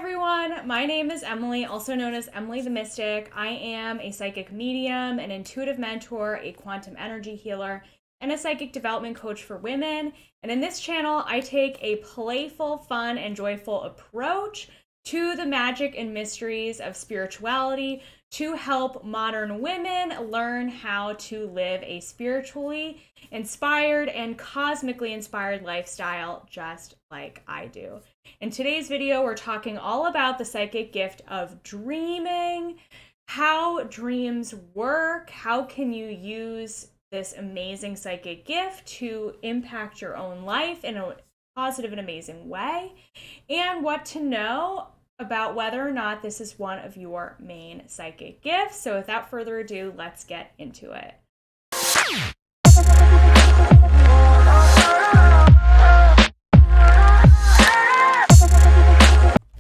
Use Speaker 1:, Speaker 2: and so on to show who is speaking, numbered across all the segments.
Speaker 1: everyone, my name is Emily, also known as Emily the Mystic. I am a psychic medium, an intuitive mentor, a quantum energy healer, and a psychic development coach for women. And in this channel, I take a playful, fun, and joyful approach to the magic and mysteries of spirituality to help modern women learn how to live a spiritually inspired and cosmically inspired lifestyle just like I do. In today's video, we're talking all about the psychic gift of dreaming, how dreams work, how can you use this amazing psychic gift to impact your own life in a positive and amazing way, and what to know about whether or not this is one of your main psychic gifts. So without further ado, let's get into it.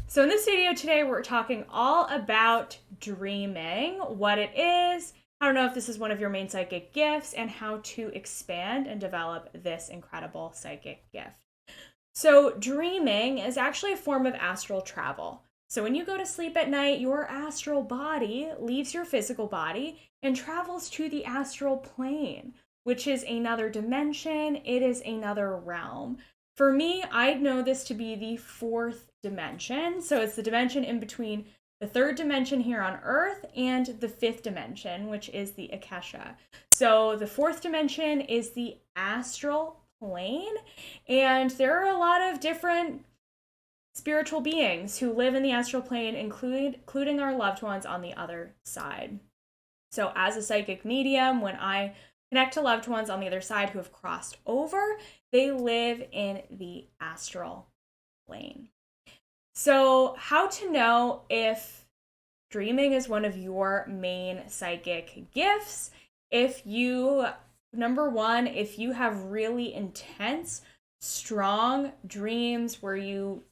Speaker 1: So in this video today, we're talking all about dreaming, what it is, how to know if this is one of your main psychic gifts, and how to expand and develop this incredible psychic gift. So dreaming is actually a form of astral travel. So when you go to sleep at night, your astral body leaves your physical body and travels to the astral plane, which is another dimension. It is another realm. For me, I know this to be the fourth dimension. So it's the dimension in between the third dimension here on Earth and the fifth dimension, which is the Akasha. So the fourth dimension is the astral plane, and there are a lot of different spiritual beings who live in the astral plane, including our loved ones on the other side. So as a psychic medium, when I connect to loved ones on the other side who have crossed over, they live in the astral plane. So how to know if dreaming is one of your main psychic gifts? Number one, if you have really intense, strong dreams where you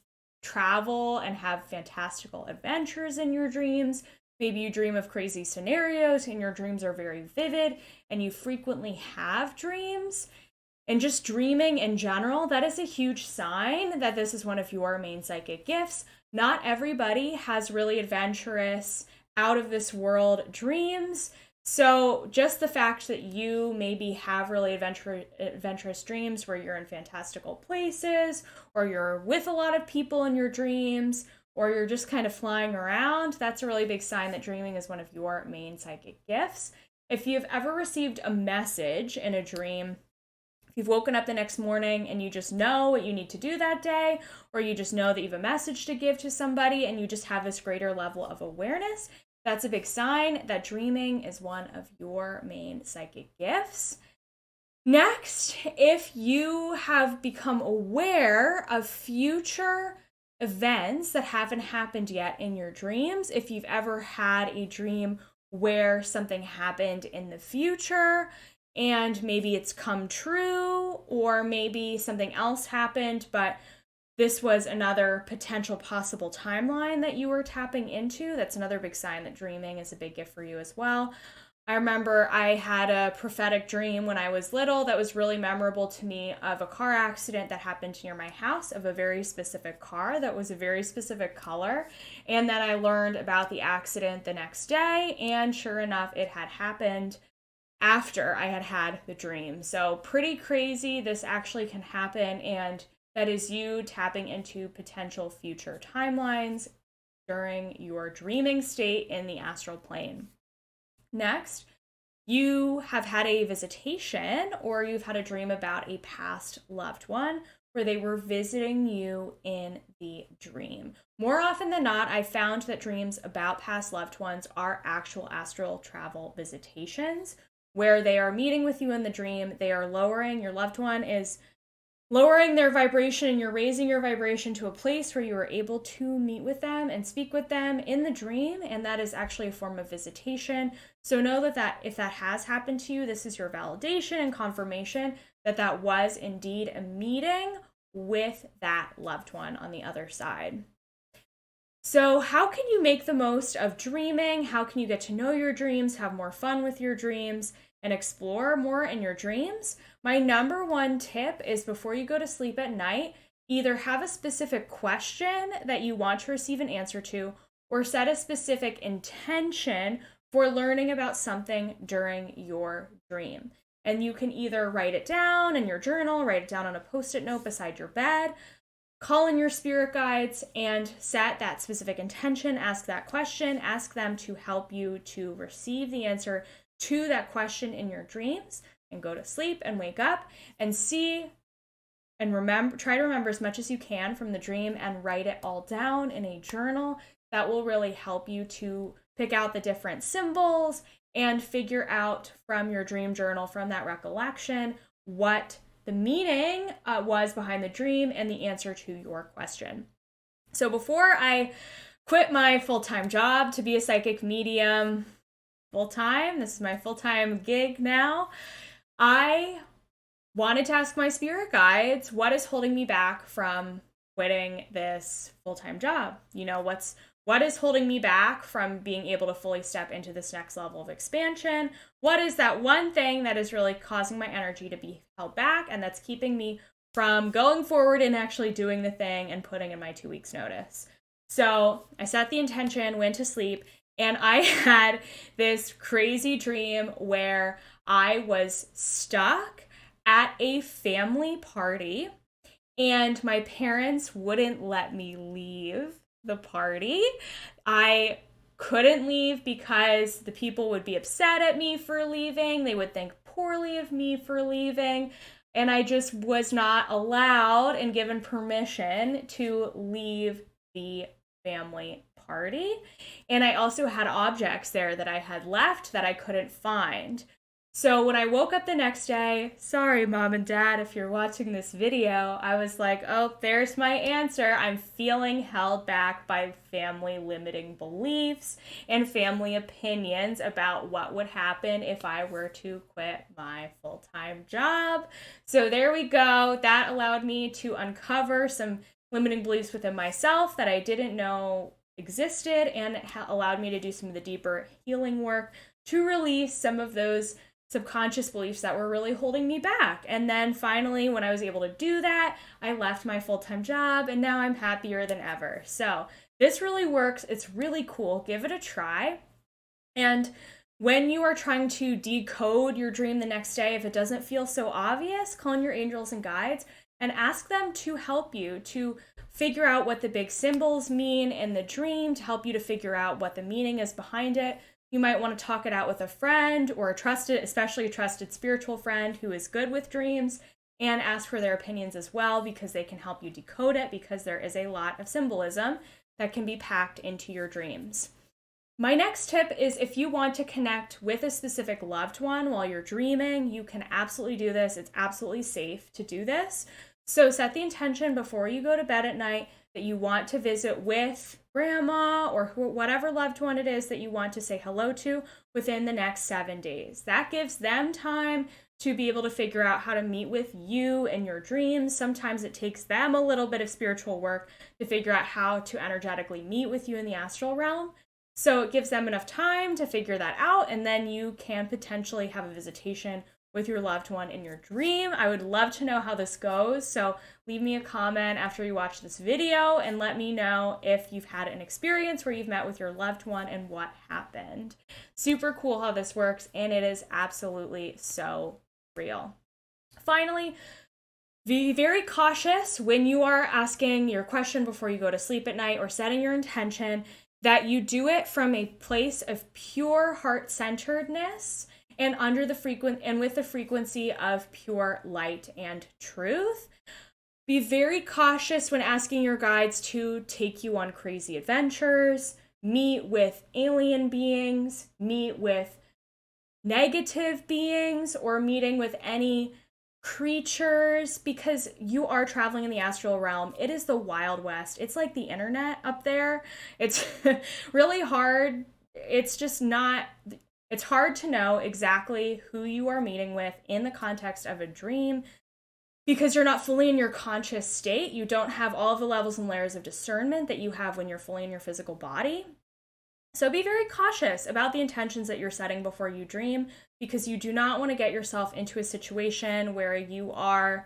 Speaker 1: travel and have fantastical adventures in your dreams, maybe you dream of crazy scenarios and your dreams are very vivid and you frequently have dreams, and just dreaming in general, that is a huge sign that this is one of your main psychic gifts. Not everybody has really adventurous, out of this world dreams. So just the fact that you maybe have really adventurous dreams where you're in fantastical places, or you're with a lot of people in your dreams, or you're just kind of flying around, that's a really big sign that dreaming is one of your main psychic gifts. If you've ever received a message in a dream, if you've woken up the next morning and you just know what you need to do that day, or you just know that you have a message to give to somebody and you just have this greater level of awareness, that's a big sign that dreaming is one of your main psychic gifts. Next, if you have become aware of future events that haven't happened yet in your dreams, if you've ever had a dream where something happened in the future and maybe it's come true, or maybe something else happened, but this was another potential possible timeline that you were tapping into, that's another big sign that dreaming is a big gift for you as well. I remember I had a prophetic dream when I was little that was really memorable to me, of a car accident that happened near my house, of a very specific car that was a very specific color. And then I learned about the accident the next day, and sure enough, it had happened after I had had the dream. So pretty crazy. This actually can happen, and that is you tapping into potential future timelines during your dreaming state in the astral plane. Next, you have had a visitation, or you've had a dream about a past loved one where they were visiting you in the dream. More often than not, I found that dreams about past loved ones are actual astral travel visitations, where they are meeting with you in the dream. They are your loved one is lowering their vibration, and you're raising your vibration to a place where you are able to meet with them and speak with them in the dream, and that is actually a form of visitation. So know that if that has happened to you, this is your validation and confirmation that that was indeed a meeting with that loved one on the other side. So how can you make the most of dreaming? How can you get to know your dreams, have more fun with your dreams, and explore more in your dreams? My number one tip is, before you go to sleep at night, either have a specific question that you want to receive an answer to, or set a specific intention for learning about something during your dream. And you can either write it down in your journal, write it down on a post-it note beside your bed, call in your spirit guides and set that specific intention, ask that question, ask them to help you to receive the answer to that question in your dreams, and go to sleep and wake up and see and remember, try to remember as much as you can from the dream and write it all down in a journal. That will really help you to pick out the different symbols and figure out from your dream journal, from that recollection, what the meaning was behind the dream and the answer to your question. So before I quit my full-time job to be a psychic medium full-time, this is my full-time gig now, I wanted to ask my spirit guides, what is holding me back from quitting this full-time job? You know, what is holding me back from being able to fully step into this next level of expansion? What is that one thing that is really causing my energy to be held back and that's keeping me from going forward and actually doing the thing and putting in my 2 weeks notice? So I set the intention, went to sleep, and I had this crazy dream where I was stuck at a family party and my parents wouldn't let me leave the party. I couldn't leave because the people would be upset at me for leaving. They would think poorly of me for leaving. And I just was not allowed and given permission to leave the family party. And I also had objects there that I had left that I couldn't find. So when I woke up the next day, sorry, Mom and Dad, if you're watching this video, I was like, oh, there's my answer. I'm feeling held back by family limiting beliefs and family opinions about what would happen if I were to quit my full-time job. So there we go. That allowed me to uncover some limiting beliefs within myself that I didn't know existed, and it allowed me to do some of the deeper healing work to release some of those subconscious beliefs that were really holding me back. And then finally, when I was able to do that, I left my full-time job and now I'm happier than ever. So this really works. It's really cool. Give it a try. And when you are trying to decode your dream the next day, if it doesn't feel so obvious, call in your angels and guides and ask them to help you to figure out what the big symbols mean in the dream, to help you to figure out what the meaning is behind it. You might want to talk it out with a friend or a trusted, especially a trusted spiritual friend who is good with dreams, and ask for their opinions as well, because they can help you decode it, because there is a lot of symbolism that can be packed into your dreams. My next tip is, if you want to connect with a specific loved one while you're dreaming, you can absolutely do this. It's absolutely safe to do this. So set the intention before you go to bed at night that you want to visit with grandma or whatever loved one it is that you want to say hello to within the next 7 days. That gives them time to be able to figure out how to meet with you in your dreams. Sometimes it takes them a little bit of spiritual work to figure out how to energetically meet with you in the astral realm. So it gives them enough time to figure that out, and then you can potentially have a visitation with your loved one in your dream. I would love to know how this goes, so leave me a comment after you watch this video and let me know if you've had an experience where you've met with your loved one and what happened. Super cool how this works, and it is absolutely so real. Finally, be very cautious when you are asking your question before you go to sleep at night or setting your intention, that you do it from a place of pure heart-centeredness and with the frequency of pure light and truth. Be very cautious when asking your guides to take you on crazy adventures, meet with alien beings, meet with negative beings, or meeting with any creatures, because you are traveling in the astral realm. It is the Wild West. It's like the internet up there. It's really hard. It's hard to know exactly who you are meeting with in the context of a dream, because you're not fully in your conscious state. You don't have all the levels and layers of discernment that you have when you're fully in your physical body. So be very cautious about the intentions that you're setting before you dream, because you do not want to get yourself into a situation where you are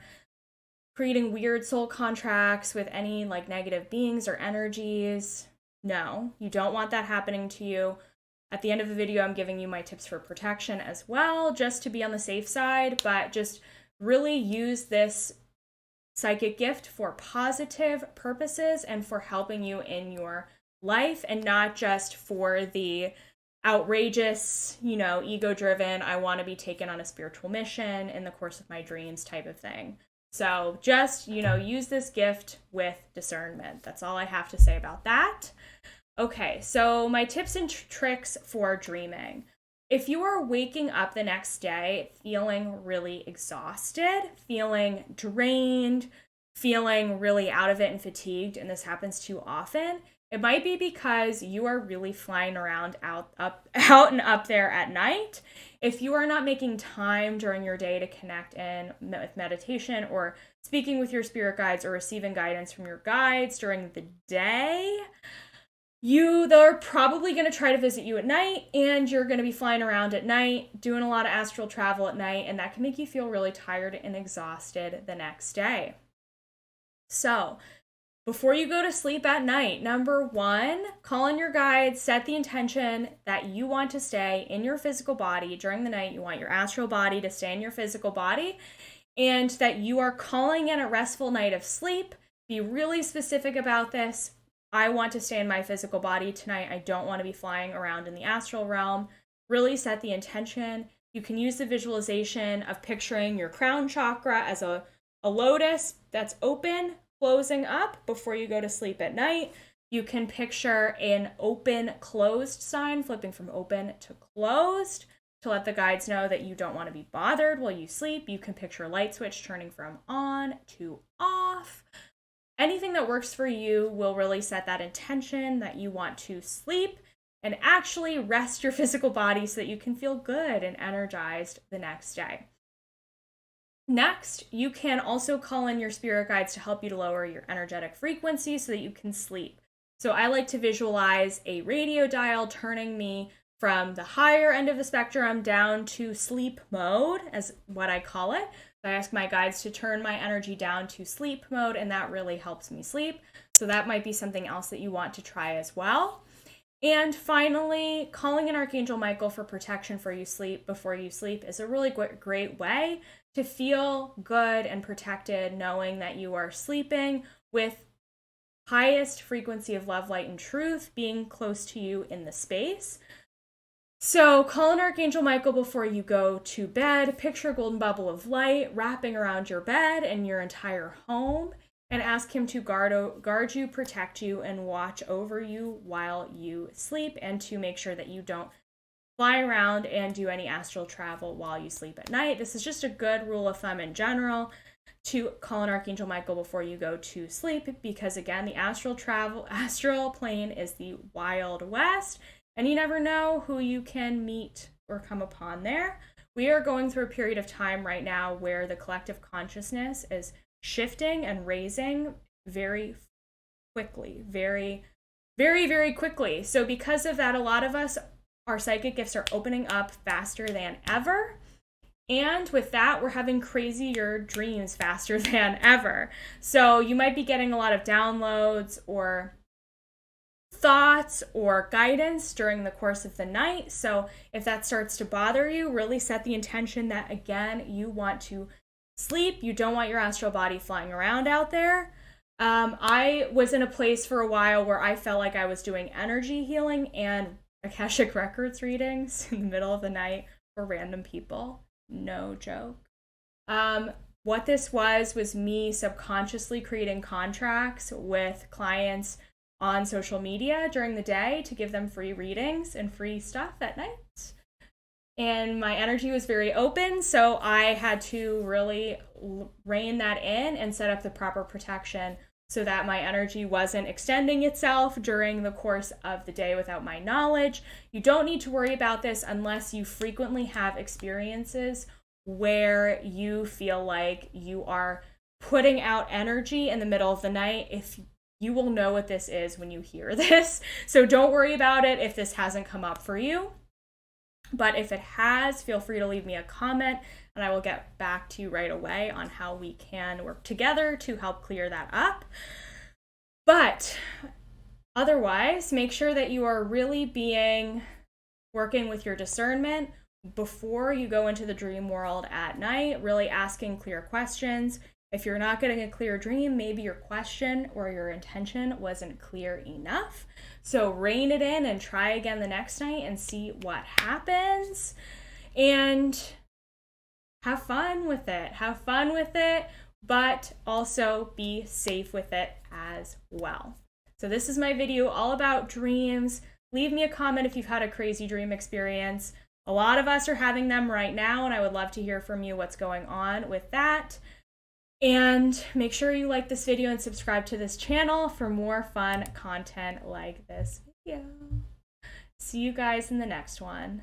Speaker 1: creating weird soul contracts with any like negative beings or energies. No, you don't want that happening to you. At the end of the video, I'm giving you my tips for protection as well, just to be on the safe side, but just really use this psychic gift for positive purposes and for helping you in your life, and not just for the outrageous, ego-driven, I want to be taken on a spiritual mission in the course of my dreams type of thing. So just, use this gift with discernment. That's all I have to say about that. Okay, so my tips and tricks for dreaming. If you are waking up the next day feeling really exhausted, feeling drained, feeling really out of it and fatigued, and this happens too often, it might be because you are really flying around out and up there at night. If you are not making time during your day to connect in with meditation or speaking with your spirit guides or receiving guidance from your guides during the day, they're probably going to try to visit you at night, and you're going to be flying around at night, doing a lot of astral travel at night, and that can make you feel really tired and exhausted the next day. So, before you go to sleep at night, number 1, call on your guides, set the intention that you want to stay in your physical body during the night. You want your astral body to stay in your physical body, and that you are calling in a restful night of sleep. Be really specific about this. I want to stay in my physical body tonight. I don't want to be flying around in the astral realm. Really set the intention. You can use the visualization of picturing your crown chakra as a lotus that's open, closing up before you go to sleep at night. You can picture an open, closed sign, flipping from open to closed to let the guides know that you don't want to be bothered while you sleep. You can picture a light switch turning from on to off. Anything that works for you will really set that intention that you want to sleep and actually rest your physical body so that you can feel good and energized the next day. Next, you can also call in your spirit guides to help you to lower your energetic frequency so that you can sleep. So I like to visualize a radio dial turning me from the higher end of the spectrum down to sleep mode, as what I call it. I ask my guides to turn my energy down to sleep mode, and that really helps me sleep. So that might be something else that you want to try as well. And finally, calling in Archangel Michael for protection before you sleep is a really great way to feel good and protected, knowing that you are sleeping with highest frequency of love, light, and truth being close to you in the space. So call in Archangel Michael before you go to bed. Picture a golden bubble of light wrapping around your bed and your entire home, and ask him to guard you, protect you, and watch over you while you sleep, and to make sure that you don't fly around and do any astral travel while you sleep at night. This is just a good rule of thumb in general, to call in Archangel Michael before you go to sleep, because again, the astral plane is the Wild West, and you never know who you can meet or come upon there. We are going through a period of time right now where the collective consciousness is shifting and raising very quickly, very, very, very quickly. So because of that, a lot of us, our psychic gifts are opening up faster than ever. And with that, we're having crazier dreams faster than ever. So you might be getting a lot of downloads or thoughts or guidance during the course of the night. So if that starts to bother you, really set the intention that, again, you want to sleep. You don't want your astral body flying around out there. I was in a place for a while where I felt like I was doing energy healing and Akashic Records readings in the middle of the night for random people. No joke. What this was me subconsciously creating contracts with clients on social media during the day to give them free readings and free stuff at night. And my energy was very open, so I had to really rein that in and set up the proper protection so that my energy wasn't extending itself during the course of the day without my knowledge. You don't need to worry about this unless you frequently have experiences where you feel like you are putting out energy in the middle of the night. If you will know what this is when you hear this. So don't worry about it if this hasn't come up for you. But if it has, feel free to leave me a comment and I will get back to you right away on how we can work together to help clear that up. But otherwise, make sure that you are really working with your discernment before you go into the dream world at night, really asking clear questions. If you're not getting a clear dream, maybe your question or your intention wasn't clear enough. So rein it in and try again the next night and see what happens. And have fun with it. Have fun with it, but also be safe with it as well. So this is my video all about dreams. Leave me a comment if you've had a crazy dream experience. A lot of us are having them right now, and I would love to hear from you what's going on with that. And make sure you like this video and subscribe to this channel for more fun content like this video. See you guys in the next one.